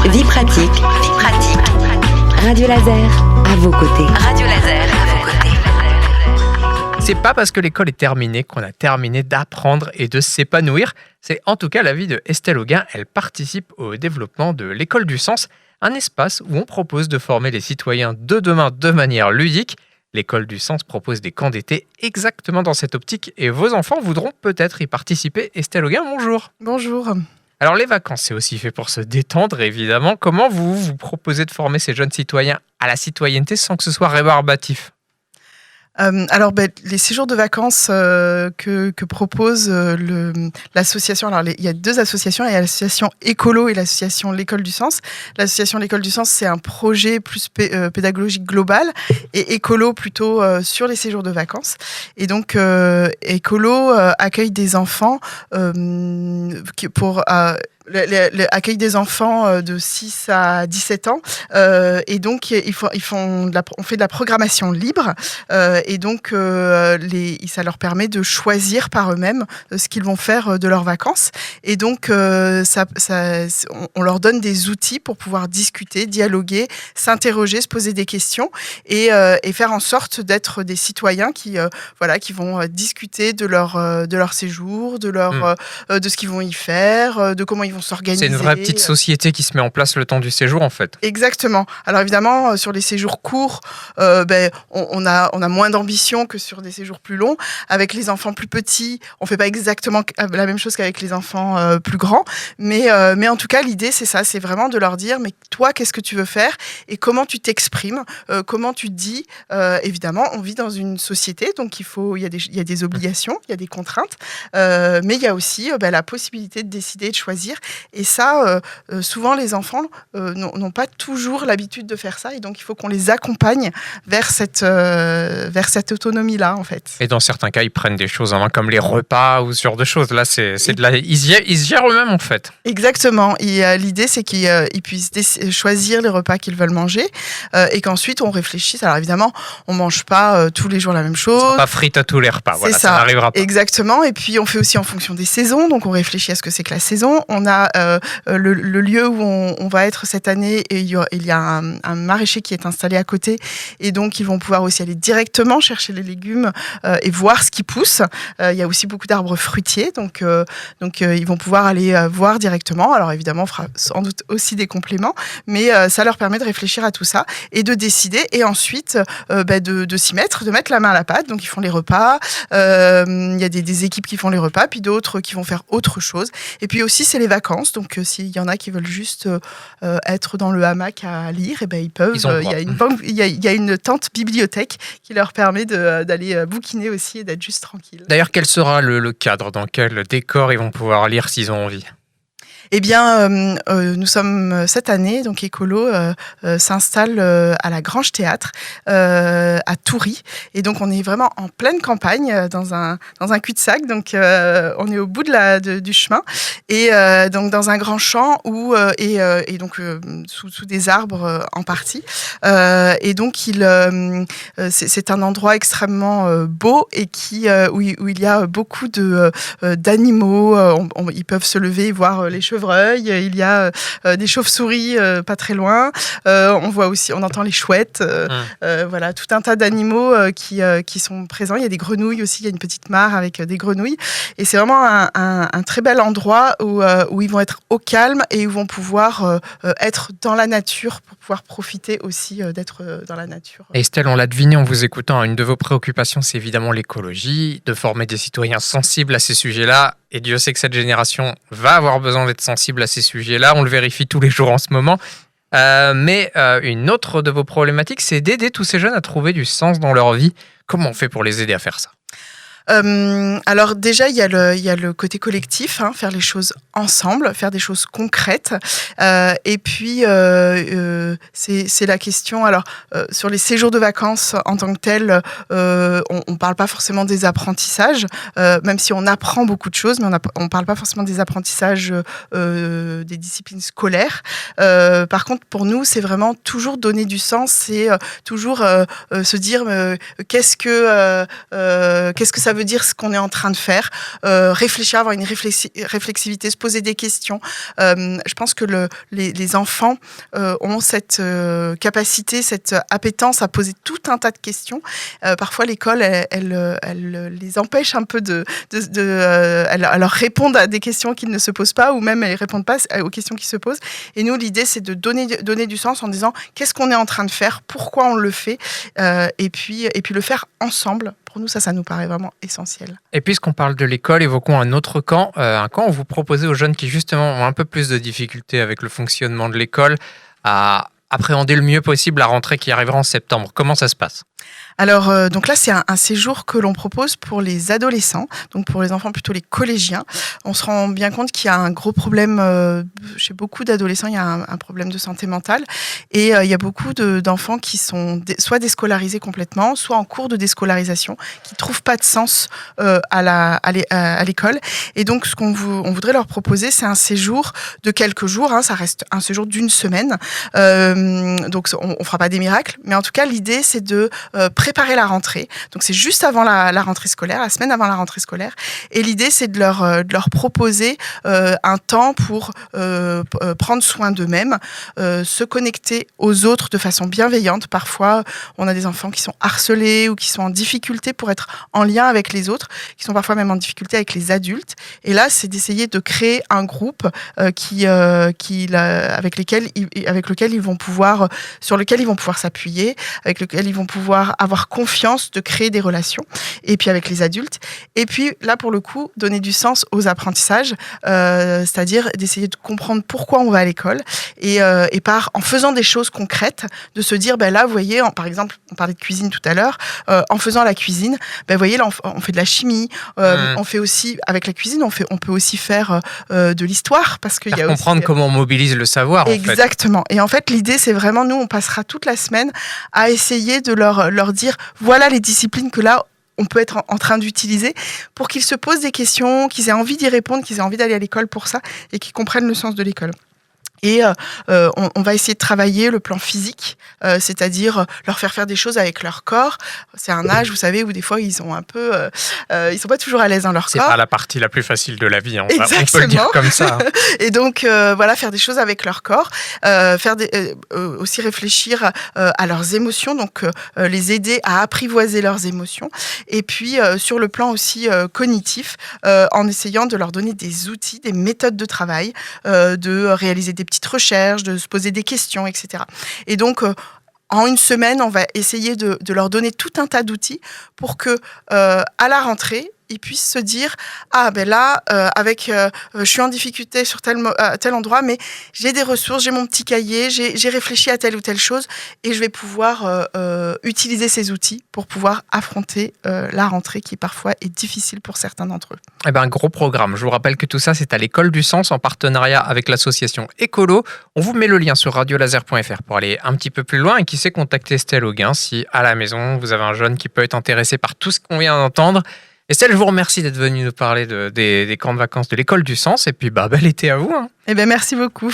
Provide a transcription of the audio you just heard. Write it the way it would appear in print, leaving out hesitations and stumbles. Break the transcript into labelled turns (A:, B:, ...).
A: Vie pratique. Radio Laser, à vos côtés.
B: C'est pas parce que l'école est terminée qu'on a terminé d'apprendre et de s'épanouir. C'est en tout cas l'avis de Estelle Auguin. Elle participe au développement de l'École du Sens, un espace où on propose de former les citoyens de demain de manière ludique. L'École du Sens propose des camps d'été exactement dans cette optique et vos enfants voudront peut-être y participer. Estelle Auguin, bonjour.
C: Bonjour.
B: Alors les vacances, c'est aussi fait pour se détendre évidemment. Comment vous proposez de former ces jeunes citoyens à la citoyenneté sans que ce soit rébarbatif ?
C: Les séjours de vacances que propose l'association, il y a deux associations, il y a l'association Écolo et l'association L'École du Sens. L'association L'École du Sens, c'est un projet plus pédagogique global et Écolo plutôt sur les séjours de vacances. Et donc Écolo accueille des enfants accueille des enfants de 6 à 17 ans et donc on fait de la programmation libre et donc ça leur permet de choisir par eux-mêmes ce qu'ils vont faire de leurs vacances et donc on leur donne des outils pour pouvoir discuter, dialoguer, s'interroger, se poser des questions et faire en sorte d'être des citoyens qui vont discuter de leur séjour, de ce qu'ils vont y faire, de comment ils vont s'organiser.
B: C'est une vraie petite société qui se met en place le temps du séjour en fait.
C: Exactement. Alors évidemment, sur les séjours courts, on a moins d'ambition que sur des séjours plus longs. Avec les enfants plus petits, on ne fait pas exactement la même chose qu'avec les enfants plus grands. Mais en tout cas, l'idée, c'est ça. C'est vraiment de leur dire, mais toi, qu'est-ce que tu veux faire et comment tu t'exprimes, comment tu dis. Évidemment, on vit dans une société, donc il y a des obligations, il y a des contraintes. Mais il y a aussi la possibilité de décider et de choisir. Et ça, souvent, les enfants n'ont pas toujours l'habitude de faire ça. Et donc, il faut qu'on les accompagne vers cette autonomie-là, en fait.
B: Et dans certains cas, ils prennent des choses en main, comme les repas ou ce genre de choses. Là, ils se gèrent eux-mêmes, en fait.
C: Exactement. Et l'idée, c'est qu'ils puissent choisir les repas qu'ils veulent manger et qu'ensuite, on réfléchisse. Alors, évidemment, on ne mange pas tous les jours la même chose.
B: Pas frites à tous les repas. Voilà, ça n'arrivera pas.
C: Exactement. Et puis, on fait aussi en fonction des saisons. Donc, on réfléchit à ce que c'est que la saison. On a le lieu où on va être cette année et il y a un maraîcher qui est installé à côté et donc ils vont pouvoir aussi aller directement chercher les légumes et voir ce qui pousse. Il y a aussi beaucoup d'arbres fruitiers donc ils vont pouvoir aller voir directement. Alors évidemment on fera sans doute aussi des compléments mais ça leur permet de réfléchir à tout ça et de décider et ensuite de s'y mettre, de mettre la main à la pâte. Donc ils font les repas, il y a des équipes qui font les repas puis d'autres qui vont faire autre chose et puis aussi c'est les vacances. Donc, s'il y en a qui veulent juste être dans le hamac à lire, ils peuvent. Il y a une tente bibliothèque qui leur permet d'aller bouquiner aussi et d'être juste tranquille.
B: D'ailleurs, quel sera le cadre, dans quel décor ils vont pouvoir lire s'ils ont envie ?
C: Eh bien, nous sommes cette année, donc Écolo s'installe à la Grange Théâtre à Toury. Et donc, on est vraiment en pleine campagne, dans un cul-de-sac. Donc, on est au bout du chemin. Et donc, dans un grand champ et donc sous des arbres en partie. Et donc, c'est un endroit extrêmement beau et où il y a beaucoup d'animaux. Ils peuvent se lever et voir les chevreuils. Il y a des chauves-souris pas très loin. On entend les chouettes. Voilà, tout un tas d'animaux qui sont présents. Il y a des grenouilles aussi. Il y a une petite mare avec des grenouilles. Et c'est vraiment un très bel endroit où ils vont être au calme et où ils vont pouvoir être dans la nature pour pouvoir profiter aussi d'être dans la nature.
B: Et Estelle, on l'a deviné en vous écoutant, une de vos préoccupations, c'est évidemment l'écologie, de former des citoyens sensibles à ces sujets-là. Et Dieu sait que cette génération va avoir besoin d'être sensible à ces sujets-là. On le vérifie tous les jours en ce moment. Mais une autre de vos problématiques, c'est d'aider tous ces jeunes à trouver du sens dans leur vie. Comment on fait pour les aider à faire ça ?
C: Alors déjà, il y a le côté collectif, faire les choses ensemble, faire des choses concrètes. Et puis, c'est la question... Alors, sur les séjours de vacances en tant que tels, on parle pas forcément des apprentissages, même si on apprend beaucoup de choses, mais on parle pas forcément des apprentissages des disciplines scolaires. Par contre, pour nous, c'est vraiment toujours donner du sens, c'est toujours se dire qu'est-ce que ça veut veut dire ce qu'on est en train de faire, réfléchir, avoir une réflexivité, se poser des questions. Je pense que les enfants ont cette capacité, cette appétence à poser tout un tas de questions. Parfois, l'école, elle les empêche un peu elle leur répondre à des questions qui ne se posent pas, ou même elles ne répondent pas aux questions qui se posent. Et nous, l'idée, c'est de donner du sens en disant qu'est-ce qu'on est en train de faire, pourquoi on le fait, et puis le faire ensemble. Pour nous, ça nous paraît vraiment essentiel.
B: Et puisqu'on parle de l'école, évoquons un autre camp, un camp où vous proposez aux jeunes qui justement ont un peu plus de difficultés avec le fonctionnement de l'école à appréhender le mieux possible la rentrée qui arrivera en septembre. Comment ça se passe ?
C: Alors, donc là, c'est un séjour que l'on propose pour les adolescents, donc pour les enfants plutôt les collégiens. On se rend bien compte qu'il y a un gros problème chez beaucoup d'adolescents, il y a un problème de santé mentale, et il y a beaucoup d'enfants qui sont soit déscolarisés complètement, soit en cours de déscolarisation, qui ne trouvent pas de sens à l'école. Et donc, ce on voudrait leur proposer, c'est un séjour de quelques jours, ça reste un séjour d'une semaine. Donc, on ne fera pas des miracles, mais en tout cas, l'idée, c'est de préparer la rentrée. Donc, c'est juste avant la rentrée scolaire, la semaine avant la rentrée scolaire. Et l'idée, c'est de leur proposer un temps pour prendre soin d'eux-mêmes, se connecter aux autres de façon bienveillante. Parfois, on a des enfants qui sont harcelés ou qui sont en difficulté pour être en lien avec les autres, qui sont parfois même en difficulté avec les adultes. Et là, c'est d'essayer de créer un groupe avec lequel ils vont pouvoir, sur lequel ils vont pouvoir s'appuyer, avec lequel ils vont pouvoir avoir confiance, de créer des relations, et puis avec les adultes. Et puis là, pour le coup, donner du sens aux apprentissages, c'est-à-dire d'essayer de comprendre pourquoi on va à l'école, et en faisant des choses concrètes, de se dire, là, vous voyez, par exemple, on parlait de cuisine tout à l'heure, en faisant la cuisine, vous voyez, là, on fait de la chimie, on fait aussi, avec la cuisine, on peut aussi faire de l'histoire, parce qu'il y a
B: comprendre
C: aussi,
B: comment on mobilise le savoir,
C: exactement. Et en fait, l'idée, c'est vraiment, nous, on passera toute la semaine à essayer de leur dire, voilà les disciplines que là, on peut être en train d'utiliser pour qu'ils se posent des questions, qu'ils aient envie d'y répondre, qu'ils aient envie d'aller à l'école pour ça, et qu'ils comprennent le sens de l'école. Et on va essayer de travailler le plan physique, c'est-à-dire leur faire des choses avec leur corps. C'est un âge, vous savez, où des fois ils sont un peu, ils sont pas toujours à l'aise dans leur corps.
B: C'est pas la partie la plus facile de la vie, on
C: Exactement.
B: peut le dire comme ça.
C: Et donc voilà, faire des choses avec leur corps, aussi réfléchir à leurs émotions, donc les aider à apprivoiser leurs émotions. Et puis sur le plan aussi cognitif, en essayant de leur donner des outils, des méthodes de travail, de réaliser des petites recherches, de se poser des questions, etc. Et donc, en une semaine, on va essayer de leur donner tout un tas d'outils pour que, à la rentrée, ils puissent se dire je suis en difficulté sur tel endroit, mais j'ai des ressources, j'ai mon petit cahier, j'ai réfléchi à telle ou telle chose, et je vais pouvoir utiliser ces outils pour pouvoir affronter la rentrée qui parfois est difficile pour certains d'entre eux.
B: Un gros programme. Je vous rappelle que tout ça, c'est à l'École du Sens en partenariat avec l'association Écolo. On vous met le lien sur radiolaser.fr pour aller un petit peu plus loin, et qui sait contacter Estelle Auguin si à la maison vous avez un jeune qui peut être intéressé par tout ce qu'on vient d'entendre. Estelle, je vous remercie d'être venue nous parler des camps de vacances de l'École du Sens, et puis bel été à vous.
C: Merci beaucoup.